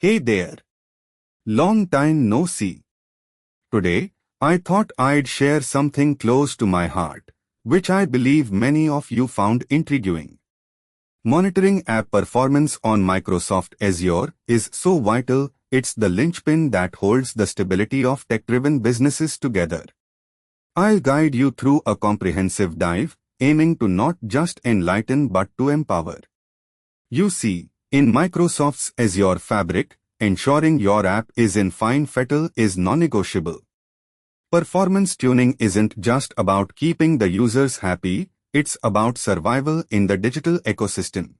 Hey there. Long time no see. Today, I thought I'd share something close to my heart, which I believe many of you found intriguing. Monitoring app performance on Microsoft Azure is so vital, it's the linchpin that holds the stability of tech-driven businesses together. I'll guide you through a comprehensive dive, aiming to not just enlighten but to empower. You see, in Microsoft's Azure Fabric, ensuring your app is in fine fettle is non-negotiable. Performance tuning isn't just about keeping the users happy, it's about survival in the digital ecosystem.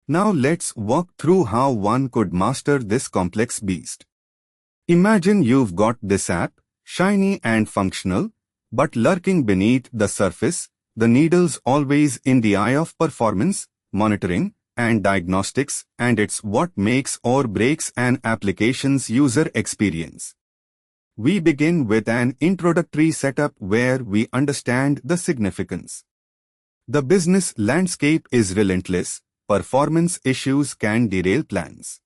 Now let's walk through how one could master this complex beast. Imagine you've got this app, shiny and functional, but lurking beneath the surface, the needle's always in the eye of performance, monitoring, and diagnostics, and it's what makes or breaks an application's user experience. We begin with an introductory setup where we understand the significance. The business landscape is relentless, performance issues can derail plans.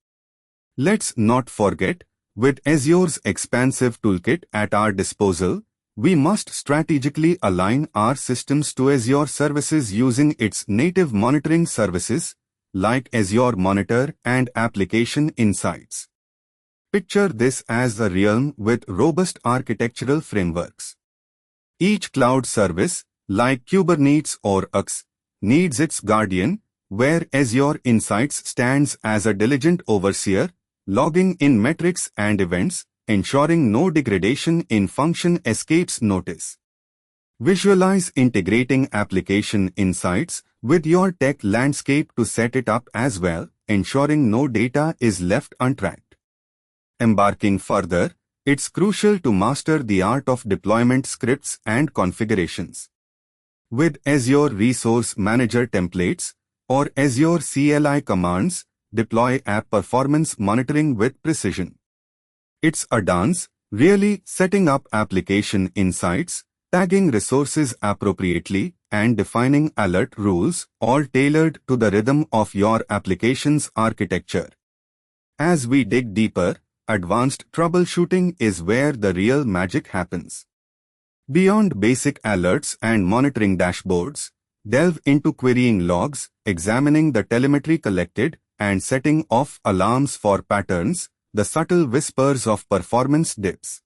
Let's not forget, with Azure's expansive toolkit at our disposal, we must strategically align our systems to Azure services using its native monitoring services, like Azure Monitor and Application Insights. Picture this as a realm with robust architectural frameworks. Each cloud service, like Kubernetes or X, needs its guardian, where Azure Insights stands as a diligent overseer, logging in metrics and events, ensuring no degradation in function escapes notice. Visualize integrating application insights with your tech landscape to set it up as well, ensuring no data is left untracked. Embarking further, it's crucial to master the art of deployment scripts and configurations. With Azure Resource Manager templates or Azure CLI commands, deploy app performance monitoring with precision. It's a dance, really, setting up application insights, tagging resources appropriately, and defining alert rules, all tailored to the rhythm of your application's architecture. As we dig deeper, advanced troubleshooting is where the real magic happens. Beyond basic alerts and monitoring dashboards, delve into querying logs, examining the telemetry collected, and setting off alarms for patterns, the subtle whispers of performance dips.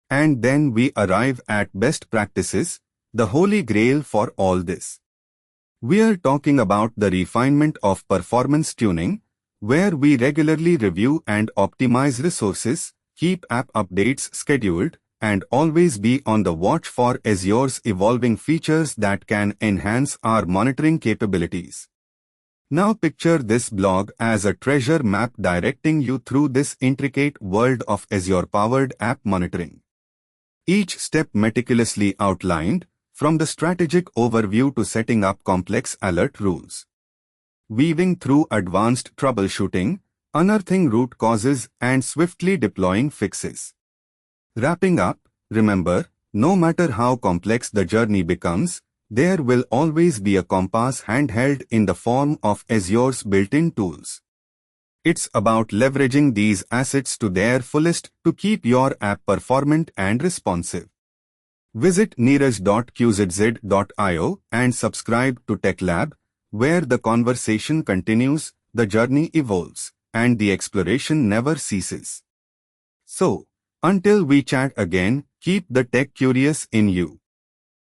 And then we arrive at best practices, the holy grail for all this. We're talking about the refinement of performance tuning, where we regularly review and optimize resources, keep app updates scheduled, and always be on the watch for Azure's evolving features that can enhance our monitoring capabilities. Now picture this blog as a treasure map directing you through this intricate world of Azure-powered app monitoring. Each step meticulously outlined, from the strategic overview to setting up complex alert rules. Weaving through advanced troubleshooting, unearthing root causes and swiftly deploying fixes. Wrapping up, remember, no matter how complex the journey becomes, there will always be a compass handheld in the form of Azure's built-in tools. It's about leveraging these assets to their fullest to keep your app performant and responsive. Visit neeraj.qzz.io and subscribe to TechLab, where the conversation continues, the journey evolves, and the exploration never ceases. So, until we chat again, keep the tech curious in you.